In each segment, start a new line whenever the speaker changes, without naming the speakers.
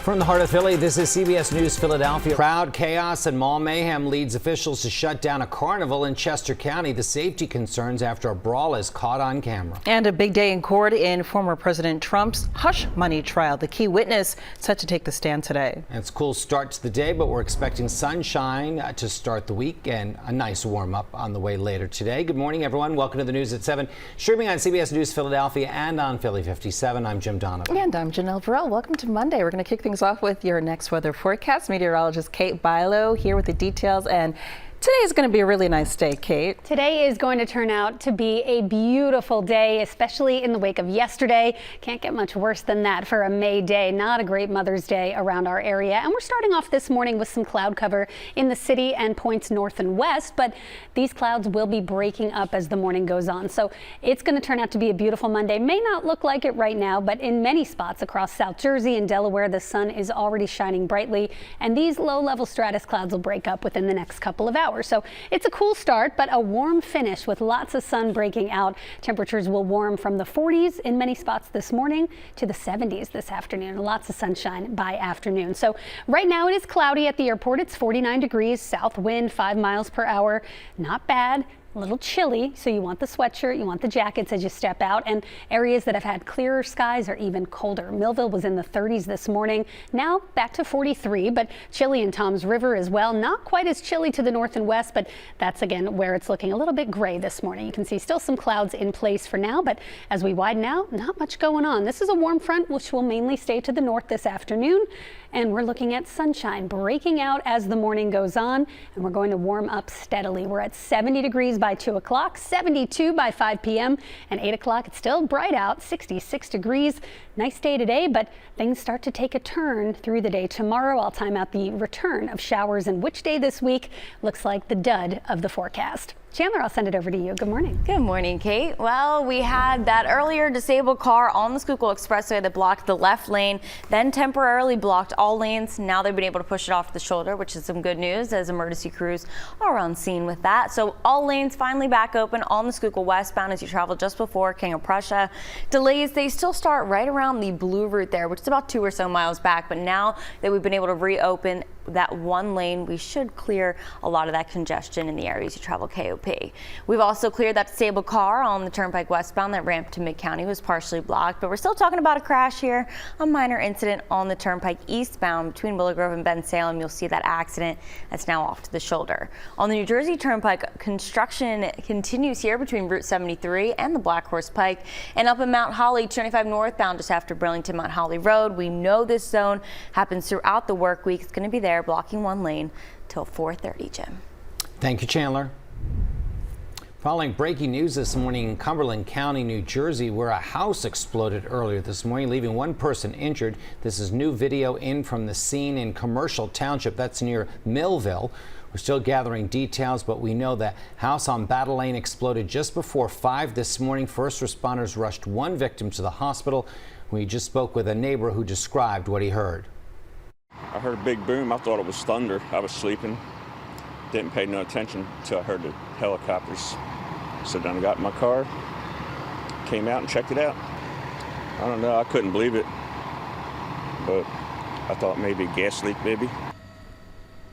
From the heart of Philly, this is CBS News Philadelphia. Crowd chaos and mall mayhem leads officials to shut down a carnival in Chester County. The safety concerns after a brawl is caught on camera.
And a big day in court in former President Trump's hush money trial. The key witness set to take the stand today.
And it's a cool start to the day, but we're expecting sunshine to start the week and a nice warm up on the way later today. Good morning, everyone. Welcome to the news at 7. Streaming on CBS News Philadelphia and on Philly 57. I'm Jim Donovan.
And I'm Janelle Burrell. Welcome to Monday. We're going to kick things off with your next weather forecast. Meteorologist Kate Bilo here with the details. And today is going to be a really nice day, Kate.
Today is going to turn out to be a beautiful day, especially in the wake of yesterday. Can't get much worse than that for a May day. Not a great Mother's Day around our area. And we're starting off this morning with some cloud cover in the city and points north and west, but these clouds will be breaking up as the morning goes on. So it's going to turn out to be a beautiful Monday. May not look like it right now, but in many spots across South Jersey and Delaware, the sun is already shining brightly, and these low-level stratus clouds will break up within the next couple of hours. So it's a cool start, but a warm finish with lots of sun breaking out. Temperatures will warm from the 40s in many spots this morning to the 70s this afternoon. Lots of sunshine by afternoon. So right now it is cloudy at the airport. It's 49 degrees, south wind 5 miles per hour. Not bad. A little chilly, so you want the sweatshirt, you want the jackets as you step out, and areas that have had clearer skies are even colder. Millville was in the 30s this morning, now back to 43, but chilly in Toms River as well. Not quite as chilly to the north and west, but that's again where it's looking a little bit gray this morning. You can see still some clouds in place for now, but as we widen out, not much going on. This is a warm front which will mainly stay to the north this afternoon, and we're looking at sunshine breaking out as the morning goes on, and we're going to warm up steadily. We're at 70 degrees by 2 o'clock, 72 by 5 p.m. and 8 o'clock. It's still bright out, 66 degrees. Nice day today, but things start to take a turn through the day tomorrow. I'll time out the return of showers, and which day this week looks like the dud of the forecast. Chandler, I'll send it over to you. Good morning.
Good morning, Kate. Well, we had that earlier disabled car on the Schuylkill Expressway that blocked the left lane, then temporarily blocked all lanes. Now they've been able to push it off the shoulder, which is some good news as emergency crews are on scene with that. So all lanes finally back open on the Schuylkill westbound as you travel just before King of Prussia. Delays, they still start right around the blue route there, which is about 2 or so miles back. But now that we've been able to reopen that one lane, we should clear a lot of that congestion in the areas you travel KOP. We've also cleared that disabled car on the Turnpike westbound. That ramp to Mid-County was partially blocked, but we're still talking about a crash here. A minor incident on the Turnpike eastbound between Willow Grove and Ben Salem. You'll see that accident that's now off to the shoulder. On the New Jersey Turnpike, construction continues here between Route 73 and the Black Horse Pike, and up in Mount Holly, 25 northbound just after Burlington Mount Holly Road. We know this zone happens throughout the work week. It's going to be there blocking one lane till 4:30, Jim.
Thank you, Chandler. Following breaking news this morning in Cumberland County, New Jersey, where a house exploded earlier this morning, leaving one person injured. This is new video in from the scene in Commercial Township. That's near Millville. We're still gathering details, but we know the house on Battle Lane exploded just before 5 this morning. First responders rushed one victim to the hospital. We just spoke with a neighbor who described what he heard.
I heard a big boom. I thought it was thunder. I was sleeping. Didn't pay no attention until I heard the helicopters. So then I got in my car, came out and checked it out. I don't know, I couldn't believe it, but I thought maybe a gas leak, maybe.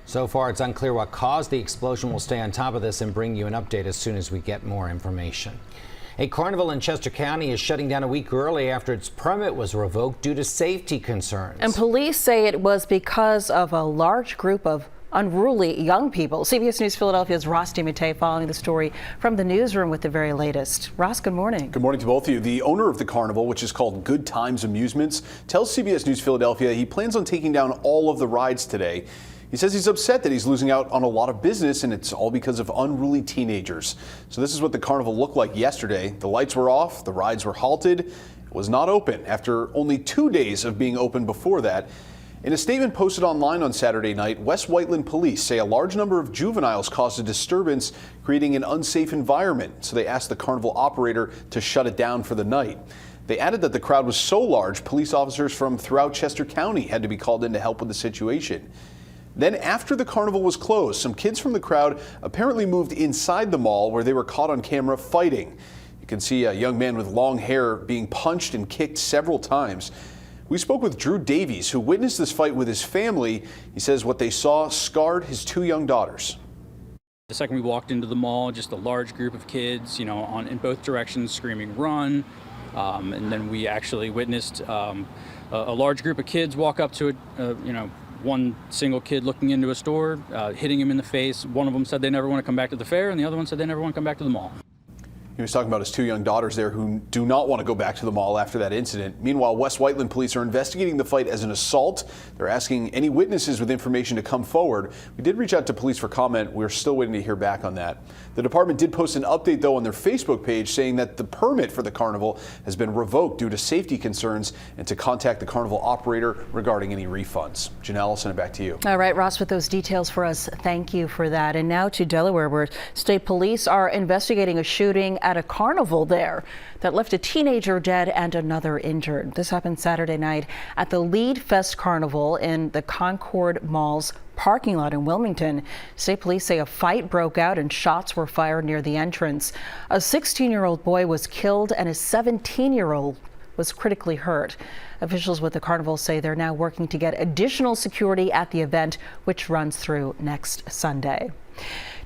So far, it's unclear what caused the explosion. We'll stay on top of this and bring you an update as soon as we get more information. A carnival in Chester County is shutting down a week early after its permit was revoked due to safety concerns.
And police say it was because of a large group of unruly young people. CBS News Philadelphia's Ross DiMattei following the story from the newsroom with the very latest. Ross, good morning.
Good morning to both of you. The owner of the carnival, which is called Good Times Amusements, tells CBS News Philadelphia he plans on taking down all of the rides today. He says he's upset that he's losing out on a lot of business, and it's all because of unruly teenagers. So this is what the carnival looked like yesterday. The lights were off, the rides were halted, it was not open after only 2 days of being open before that. In a statement posted online on Saturday night, West Whiteland police say a large number of juveniles caused a disturbance, creating an unsafe environment. So they asked the carnival operator to shut it down for the night. They added that the crowd was so large, police officers from throughout Chester County had to be called in to help with the situation. Then after the carnival was closed, some kids from the crowd apparently moved inside the mall where they were caught on camera fighting. You can see a young man with long hair being punched and kicked several times. We spoke with Drew Davies, who witnessed this fight with his family. He says what they saw scarred his 2 young daughters.
The second we walked into the mall, just a large group of kids, in both directions screaming, "Run!" And then we actually witnessed a large group of kids walk up to one single kid looking into a store, hitting him in the face. One of them said they never want to come back to the fair, and the other one said they never want to come back to the mall.
He was talking about his 2 young daughters there who do not want to go back to the mall after that incident. Meanwhile, West Whiteland police are investigating the fight as an assault. They're asking any witnesses with information to come forward. We did reach out to police for comment. We're still waiting to hear back on that. The department did post an update, though, on their Facebook page saying that the permit for the carnival has been revoked due to safety concerns and to contact the carnival operator regarding any refunds. Janelle, I'll send it back to you.
All right, Ross, with those details for us, thank you for that. And now to Delaware, where state police are investigating a shooting at a carnival there that left a teenager dead and another injured. This happened Saturday night at the Lead Fest Carnival in the Concord Mall's parking lot in Wilmington. State police say a fight broke out and shots were fired near the entrance. A 16-year-old boy was killed and a 17-year-old was critically hurt. Officials with the carnival say they're now working to get additional security at the event, which runs through next Sunday.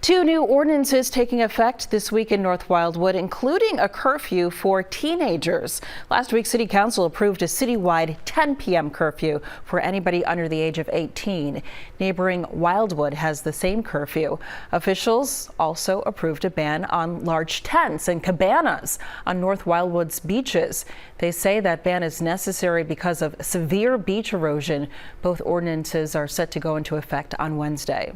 2 new ordinances taking effect this week in North Wildwood, including a curfew for teenagers. Last week, City Council approved a citywide 10 p.m. curfew for anybody under the age of 18. Neighboring Wildwood has the same curfew. Officials also approved a ban on large tents and cabanas on North Wildwood's beaches. They say that ban is necessary because of severe beach erosion. Both ordinances are set to go into effect on Wednesday.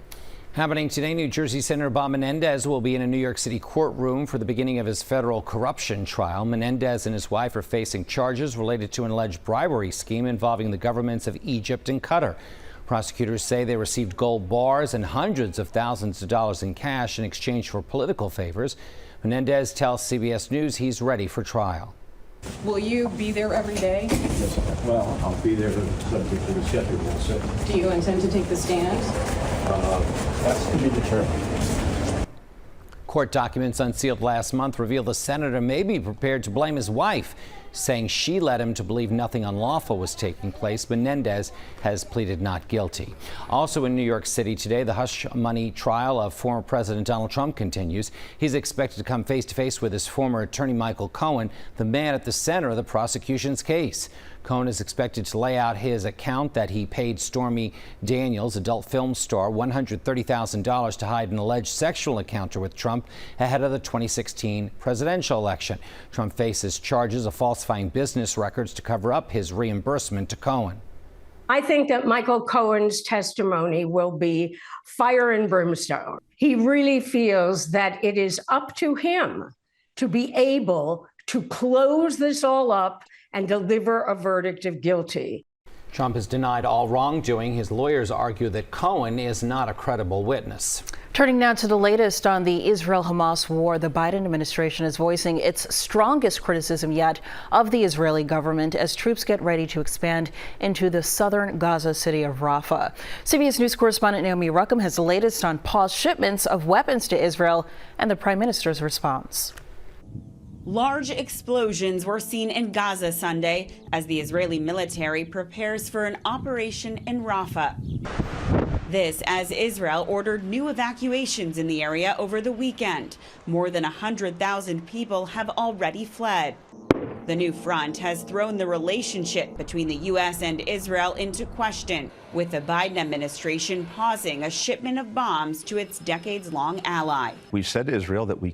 Happening today, New Jersey Senator Bob Menendez will be in a New York City courtroom for the beginning of his federal corruption trial. Menendez and his wife are facing charges related to an alleged bribery scheme involving the governments of Egypt and Qatar. Prosecutors say they received gold bars and hundreds of thousands of dollars in cash in exchange for political favors. Menendez tells CBS News he's ready for trial.
Will you be there every day?
Yes, well, I'll be there subject to the schedule. So,
Do you intend to take the stand?
that's to be determined.
Court documents unsealed last month reveal the senator may be prepared to blame his wife, saying she led him to believe nothing unlawful was taking place. Menendez has pleaded not guilty. Also in New York City today, the hush money trial of former President Donald Trump continues. He's expected to come face to face with his former attorney Michael Cohen, the man at the center of the prosecution's case. Cohen is expected to lay out his account that he paid Stormy Daniels, adult film star, $130,000 to hide an alleged sexual encounter with Trump ahead of the 2016 presidential election. Trump faces charges of falsifying business records to cover up his reimbursement to Cohen.
I think that Michael Cohen's testimony will be fire and brimstone. He really feels that it is up to him to be able to close this all up and deliver a verdict of guilty.
Trump has denied all wrongdoing. His lawyers argue that Cohen is not a credible witness.
Turning now to the latest on the Israel-Hamas war, the Biden administration is voicing its strongest criticism yet of the Israeli government as troops get ready to expand into the southern Gaza city of Rafah. CBS News correspondent Naomi Ruckham has the latest on paused shipments of weapons to Israel and the prime minister's response.
Large explosions were seen in Gaza Sunday as the Israeli military prepares for an operation in Rafah. This as Israel ordered new evacuations in the area over the weekend. More than 100,000 people have already fled. The new front has thrown the relationship between the U.S. and Israel into question, with the Biden administration pausing a shipment of bombs to its decades-long ally.
We've said to Israel that we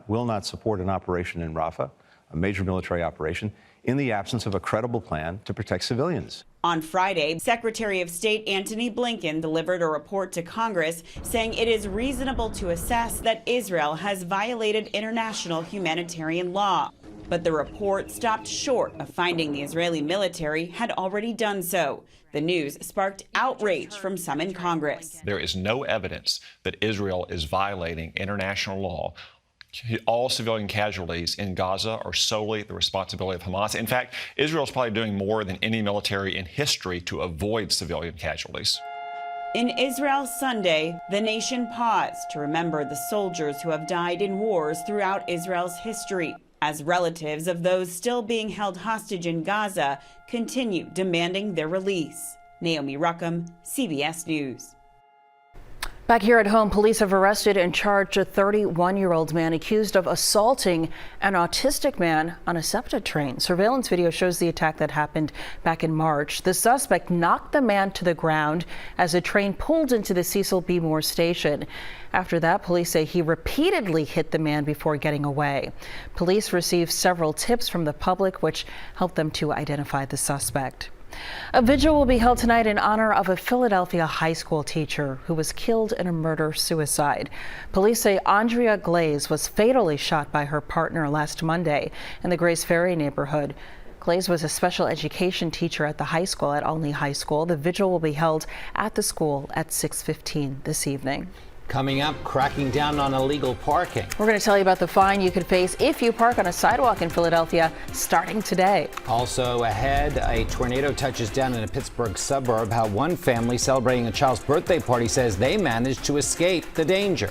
will not support an operation in Rafah, a major military operation, in the absence of a credible plan to protect civilians.
On Friday, Secretary of State Antony Blinken delivered a report to Congress saying it is reasonable to assess that Israel has violated international humanitarian law. But the report stopped short of finding the Israeli military had already done so. The news sparked outrage from some in Congress.
There is no evidence that Israel is violating international law. All civilian casualties in Gaza are solely the responsibility of Hamas. In fact, Israel is probably doing more than any military in history to avoid civilian casualties.
In Israel Sunday, the nation paused to remember the soldiers who have died in wars throughout Israel's history. as relatives of those still being held hostage in Gaza continue demanding their release. Naomi Ruckham, CBS News.
Back here at home, police have arrested and charged a 31-year-old man accused of assaulting an autistic man on a SEPTA train. Surveillance video shows the attack that happened back in March. The suspect knocked the man to the ground as the train pulled into the Cecil B. Moore station. After that, police say he repeatedly hit the man before getting away. Police received several tips from the public, which helped them to identify the suspect. A vigil will be held tonight in honor of a Philadelphia high school teacher who was killed in a murder-suicide. Police say Andrea Glaze was fatally shot by her partner last Monday in the Grays Ferry neighborhood. Glaze was a special education teacher at the high school at Olney High School. The vigil will be held at the school at 6:15 this evening.
Coming up, cracking down on illegal parking.
We're going to tell you about the fine you could face if you park on a sidewalk in Philadelphia starting today.
Also ahead, a tornado touches down in a Pittsburgh suburb. How one family celebrating a child's birthday party says they managed to escape the danger.